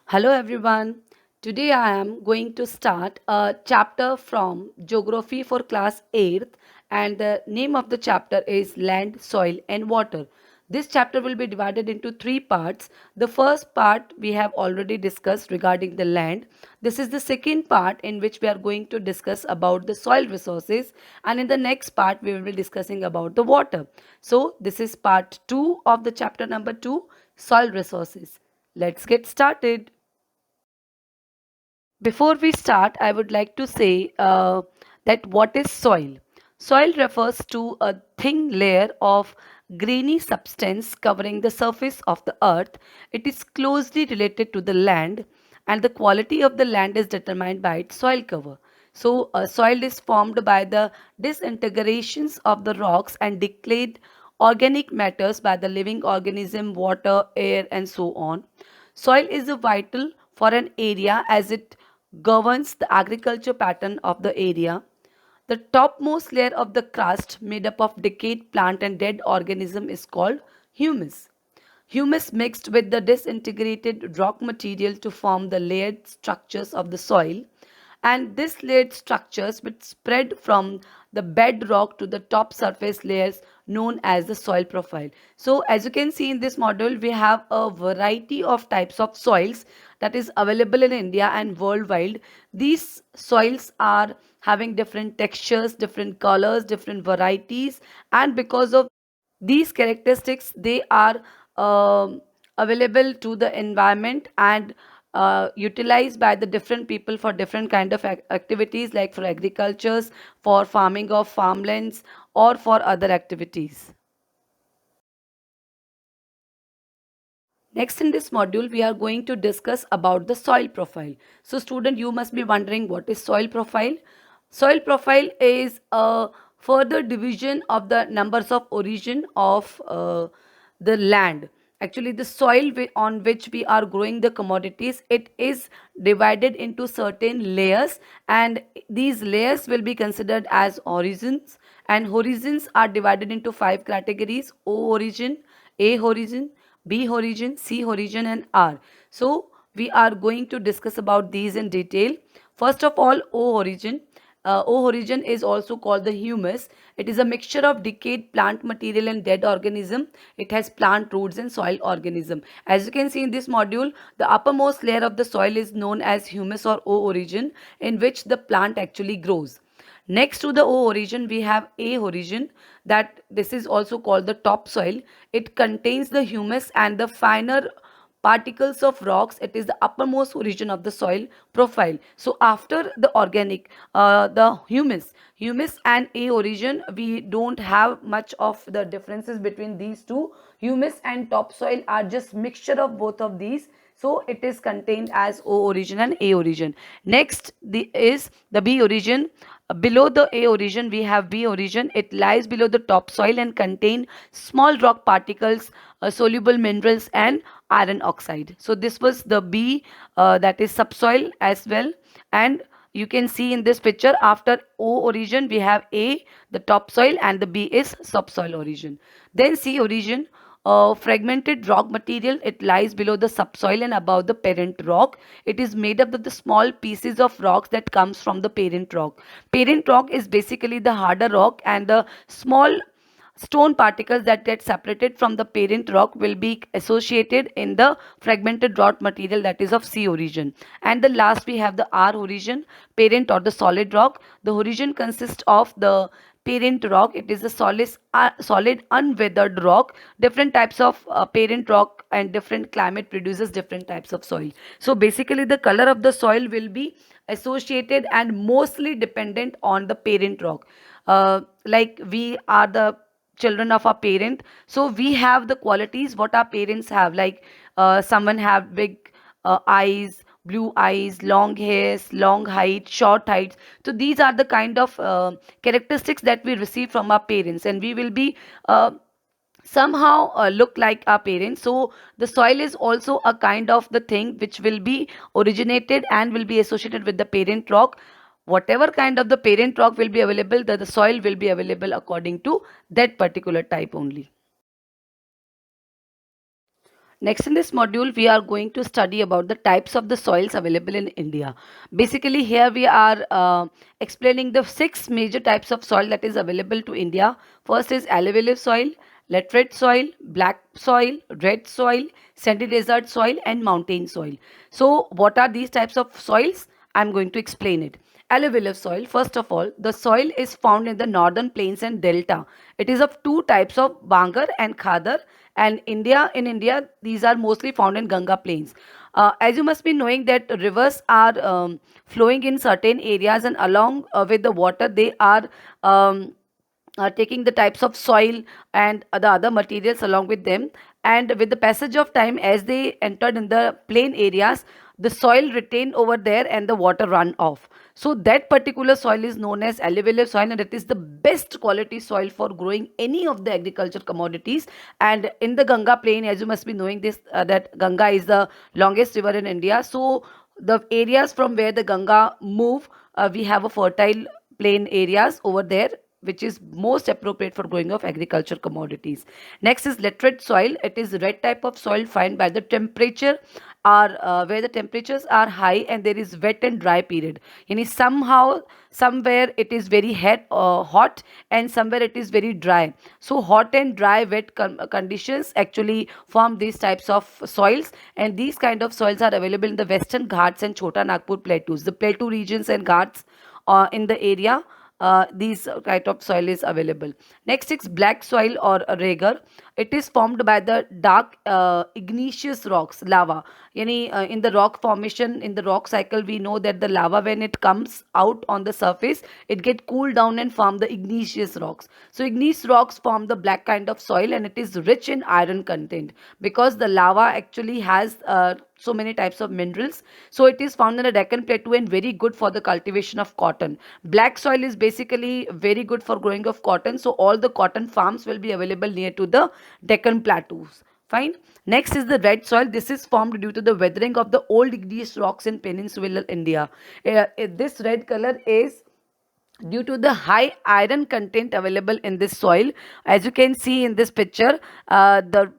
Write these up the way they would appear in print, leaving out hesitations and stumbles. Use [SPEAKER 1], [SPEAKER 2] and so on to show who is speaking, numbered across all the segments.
[SPEAKER 1] Hello everyone. Today I am going to start a chapter from Geography for class 8th, and the name of the chapter is Land, Soil and Water. This chapter will be divided into three parts. The first part we have already discussed regarding the land. This is the second part in which we are going to discuss about the soil resources, and in the next part we will be discussing about the water. So this is part 2 of the chapter number 2, soil resources. Let's get started. Before we start, I would like to say that what is soil? Soil refers to a thin layer of grainy substance covering the surface of the earth. It is closely related to the land, and the quality of the land is determined by its soil cover. So, soil is formed by the disintegrations of the rocks and decayed organic matters by the living organism, water, air, and so on. Soil is vital for an area as it governs the agriculture pattern of the area. The topmost layer of the crust, made up of decayed plant and dead organism, is called humus. Humus mixed with the disintegrated rock material to form the layered structures of the soil, and this layered structures which spread from the bedrock to the top surface layers known as the soil profile. So as you can see in this model, we have a variety of types of soils that is available in India and worldwide. These soils are having different textures, different colors, different varieties, and because of these characteristics, they are available to the environment and utilized by the different people for different kind of activities, like for agricultures, for farming of farmlands, or for other activities. Next in this module, we are going to discuss about the soil profile. So student, you must be wondering what is soil profile. Soil profile is a further division of the numbers of origin of the land. Actually, the soil on which we are growing the commodities, it is divided into certain layers, and these layers will be considered as origins, and horizons are divided into five categories: O origin, A origin, B origin, C origin and R. So we are going to discuss about these in detail. First of all, O origin. O origin is also called the humus. It is a mixture of decayed plant material and dead organism. It has plant roots and soil organism. As you can see in this module, the uppermost layer of the soil is known as humus or O origin, in which the plant actually grows. Next to the O origin, we have A origin, that this is also called the topsoil. It contains the humus and the finer particles of rocks. It is the uppermost origin of the soil profile. So after the organic, the humus and A origin, we don't have much of the differences between these two. Humus and topsoil are just mixture of both of these, so it is contained as O origin and A origin. Next is the B origin. Below the A origin, we have B origin. It lies below the topsoil and contain small rock particles, soluble minerals and iron oxide. So this was the B, that is subsoil as well. And you can see in this picture, after O origin, we have A, the topsoil, and the B is subsoil origin. Then C origin, fragmented rock material. It lies below the subsoil and above the parent rock. It is made up of the small pieces of rocks that comes from the parent rock. Parent rock is basically the harder rock, and the small stone particles that get separated from the parent rock will be associated in the fragmented rock material, that is of C origin. And the last, we have the R origin, parent or the solid rock. The origin consists of the parent rock. It is a solid unweathered rock. Different types of parent rock and different climate produces different types of soil. So basically the color of the soil will be associated and mostly dependent on the parent rock. Like we are the children of our parent, so we have the qualities what our parents have, like someone have big eyes, blue eyes, long hairs, long height, short heights. So these are the kind of characteristics that we receive from our parents, and we will be somehow look like our parents. So the soil is also a kind of the thing which will be originated and will be associated with the parent rock. Whatever kind of the parent rock will be available, the soil will be available according to that particular type only. Next in this module, we are going to study about the types of the soils available in India. Basically, here we are explaining the six major types of soil that is available to India. First is alluvial soil, laterite soil, black soil, red soil, sandy desert soil, and mountain soil. So, what are these types of soils? I'm going to explain it. Alluvial soil, first of all, the soil is found in the northern plains and delta. It is of two types of Bangar and Khadar, and in India these are mostly found in Ganga plains. As you must be knowing that rivers are flowing in certain areas, and along with the water they are taking the types of soil and the other materials along with them, and with the passage of time as they entered in the plain areas, the soil retained over there and the water run off. So that particular soil is known as alluvial soil, and it is the best quality soil for growing any of the agriculture commodities. And in the Ganga plain, as you must be knowing this, that Ganga is the longest river in India. So the areas from where the Ganga move, we have a fertile plain areas over there, which is most appropriate for growing of agriculture commodities. Next is laterite soil. It is red type of soil found by the temperature are where the temperatures are high and there is wet and dry period. Yani somehow somewhere it is very hot, and somewhere it is very dry. So hot and dry wet conditions actually form these types of soils, and these kind of soils are available in the western Ghats and Chota Nagpur plateaus, the plateau regions and Ghats in the area. These kind of soil is available. Next is black soil or a regar. It is formed by the dark igneous rocks, lava. Yani, in the rock formation, in the rock cycle, we know that the lava, when it comes out on the surface, it get cooled down and form the igneous rocks. So igneous rocks form the black kind of soil, and it is rich in iron content because the lava actually has so many types of minerals. So it is found in the Deccan Plateau and very good for the cultivation of cotton. Black soil is basically very good for growing of cotton. So all the cotton farms will be available near to the Deccan Plateaus. Fine. Next is the red soil. This is formed due to the weathering of the old igneous rocks in peninsular India. This red color is due to the high iron content available in this soil. As you can see in this picture, the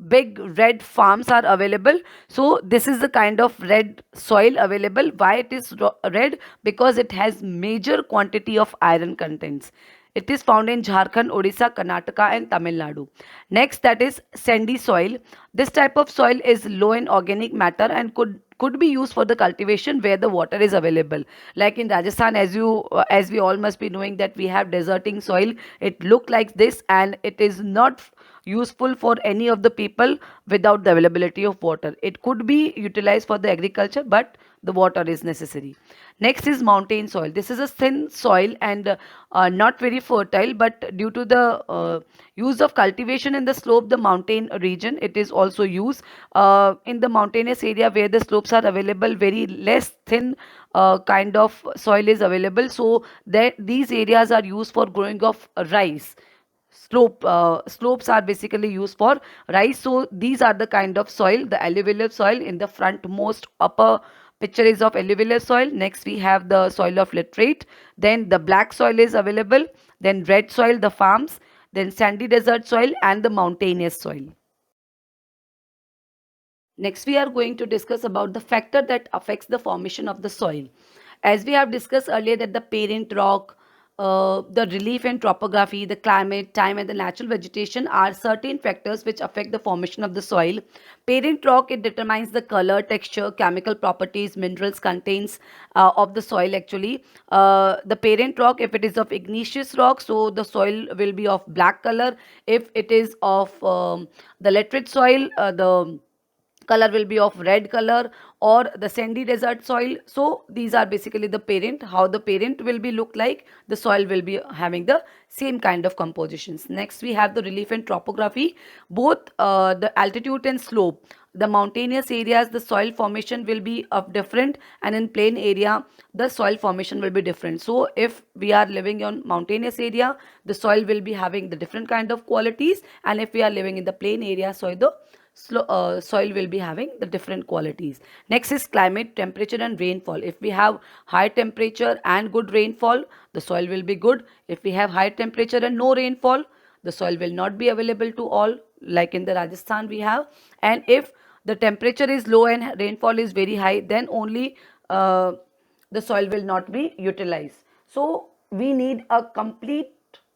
[SPEAKER 1] big red farms are available. So this is the kind of red soil available. Why it is red? Because it has major quantity of iron contents. It is found in Jharkhand, Odisha, Karnataka, and Tamil Nadu. Next, that is sandy soil. This type of soil is low in organic matter and could be used for the cultivation where the water is available. Like in Rajasthan, as we all must be knowing that we have deserting soil. It look like this, and it is not useful for any of the people without the availability of water. It could be utilized for the agriculture, but the water is necessary. Next is mountain soil. This is a thin soil and not very fertile, but due to the use of cultivation in the slope, the mountain region, it is also used in the mountainous area where the slopes are available. Very less thin kind of soil is available, so that these areas are used for growing of rice. Slopes are basically used for rice. So these are the kind of soil. The alluvial soil in the frontmost upper picture is of alluvial soil. Next we have the soil of laterite, then the black soil is available, then red soil, the farms, then sandy desert soil, and the mountainous soil. Next, we are going to discuss about the factor that affects the formation of the soil. As we have discussed earlier, that the parent rock, the relief and topography, the climate, time, and the natural vegetation are certain factors which affect the formation of the soil. Parent rock, it determines the color, texture, chemical properties, minerals contains of the soil actually. The parent rock, if it is of igneous rock, so the soil will be of black color. If it is of the laterite soil, the color will be of red color, or the sandy desert soil. So these are basically the parent. How the parent will be look like, the soil will be having the same kind of compositions. Next we have the relief and topography, both the altitude and slope. The mountainous areas, the soil formation will be of different, and in plain area the soil formation will be different. So if we are living on mountainous area, the soil will be having the different kind of qualities, and if we are living in the plain area, so the soil will be having the different qualities. Next is climate, temperature, and rainfall. If we have high temperature and good rainfall, the soil will be good. If we have high temperature and no rainfall, the soil will not be available to all like in the Rajasthan we have. And if the temperature is low and rainfall is very high, then only the soil will not be utilized. So we need a complete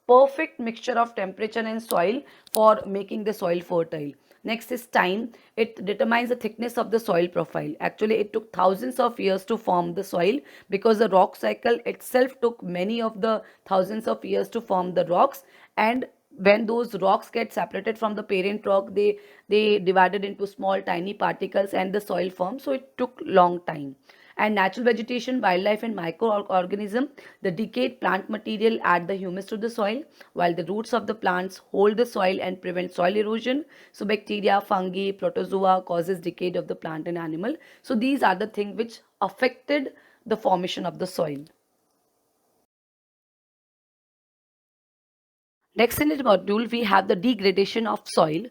[SPEAKER 1] perfect mixture of temperature and soil for making the soil fertile. Next is time. It determines the thickness of the soil profile. Actually, it took thousands of years to form the soil, because the rock cycle itself took many of the thousands of years to form the rocks. And when those rocks get separated from the parent rock, they divided into small tiny particles and the soil formed. So it took long time. And natural vegetation, wildlife and microorganism, the decayed plant material add the humus to the soil, while the roots of the plants hold the soil and prevent soil erosion. So bacteria, fungi, protozoa causes decay of the plant and animal. So these are the things which affected the formation of the soil. Next in the module, we have the degradation of soil.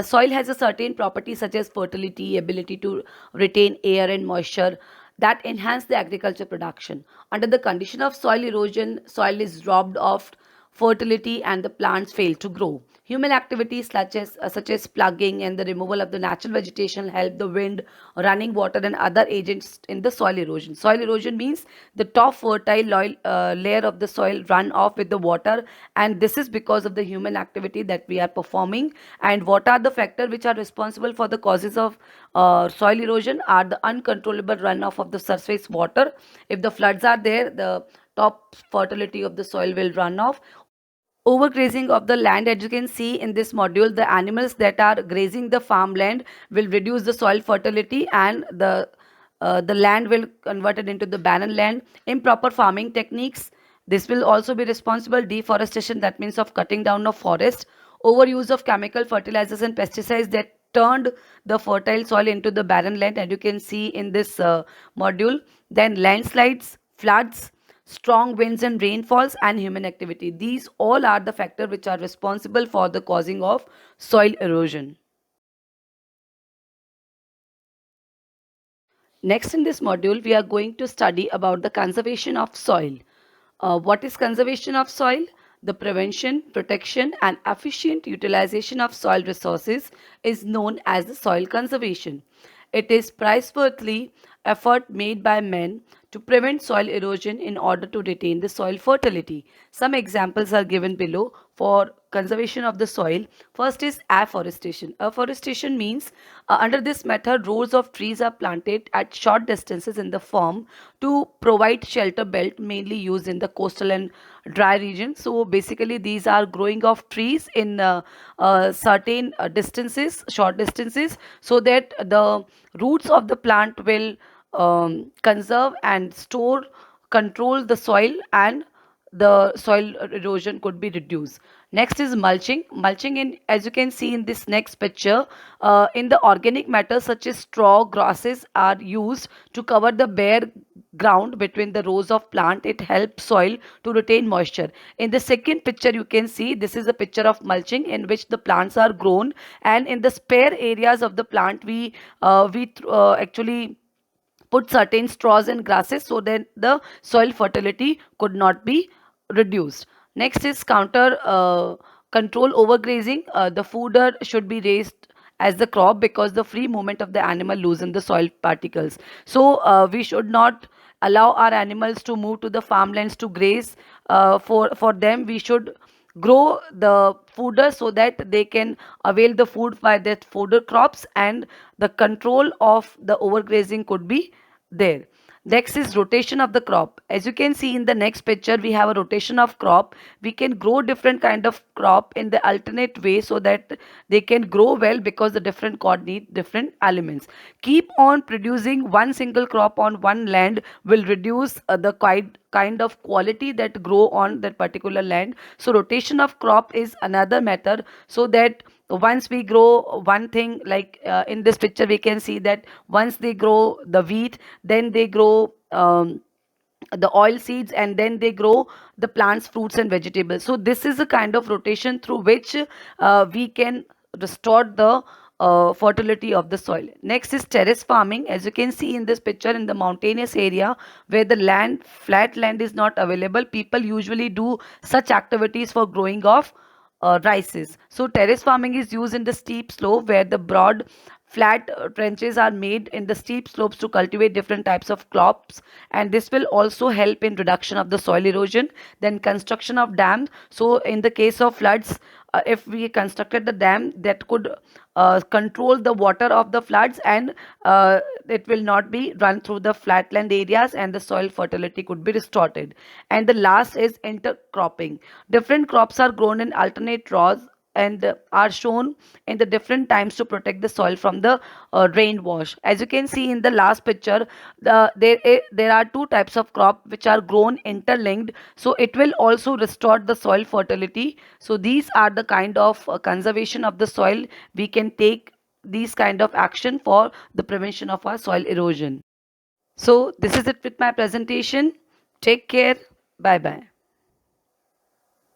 [SPEAKER 1] Soil has a certain property such as fertility, ability to retain air and moisture that enhance the agriculture production. Under the condition of soil erosion, soil is robbed of fertility and the plants fail to grow. Human activities such as plugging and the removal of the natural vegetation help the wind, running water, and other agents in the soil erosion. Soil erosion means the top fertile layer of the soil run off with the water, and this is because of the human activity that we are performing. And what are the factors which are responsible for the causes of soil erosion? Are the uncontrollable runoff of the surface water. If the floods are there, the top fertility of the soil will run off. Overgrazing of the land, as you can see in this module, the animals that are grazing the farmland will reduce the soil fertility, and the land will convert it into the barren land. Improper farming techniques, this will also be responsible. Deforestation, that means of cutting down of forest. Overuse of chemical fertilizers and pesticides that turned the fertile soil into the barren land, and you can see in this module. Then landslides, floods, strong winds and rainfalls, and human activity, these all are the factors which are responsible for the causing of soil erosion. Next in this module, we are going to study about the conservation of soil. What is conservation of soil? The prevention, protection, and efficient utilization of soil resources is known as the soil conservation. It is praiseworthy effort made by men to prevent soil erosion in order to retain the soil fertility. Some examples are given below for conservation of the soil. First is afforestation. Afforestation means under this method, rows of trees are planted at short distances in the farm to provide shelter belt, mainly used in the coastal and dry regions. So basically, these are growing of trees in certain distances, short distances, so that the roots of the plant will conserve and store, control the soil, and the soil erosion could be reduced. Next is mulching. Mulching, in as you can see in this next picture, in the organic matter such as straw, grasses are used to cover the bare ground between the rows of plant. It helps soil to retain moisture. In the second picture, you can see this is a picture of mulching in which the plants are grown, and in the spare areas of the plant we actually put certain straws and grasses so that the soil fertility could not be reduced. Next is counter control overgrazing. The fooder should be raised as the crop because the free movement of the animal loosen the soil particles. So we should not allow our animals to move to the farmlands to graze. For them, we should grow the fooder so that they can avail the food by that fooder crops, and the control of the overgrazing could be there. Next is rotation of the crop. As you can see in the next picture, we have a rotation of crop. We can grow different kind of crop in the alternate way so that they can grow well, because the different crop need different elements. Keep on producing one single crop on one land will reduce the kind of quality that grow on that particular land. So rotation of crop is another method, so that once we grow one thing, like in this picture we can see that once they grow the wheat, then they grow the oil seeds, and then they grow the plants, fruits and vegetables. So this is a kind of rotation through which we can restore the fertility of the soil. Next is terrace farming. As you can see in this picture, in the mountainous area where the flat land is not available, people usually do such activities for growing of rices. So terrace farming is used in the steep slope where the broad flat trenches are made in the steep slopes to cultivate different types of crops, and this will also help in reduction of the soil erosion. Then construction of dams. So in the case of floods, if we constructed the dam, that could control the water of the floods, and it will not be run through the flatland areas, and the soil fertility could be restored. And the last is intercropping. Different crops are grown in alternate rows and are shown in the different times to protect the soil from the rain wash. As you can see in the last picture, there are two types of crop which are grown interlinked, so it will also restore the soil fertility. So these are the kind of conservation of the soil. We can take these kind of action for the prevention of our soil erosion. So this is it with my presentation. Take care. Bye bye.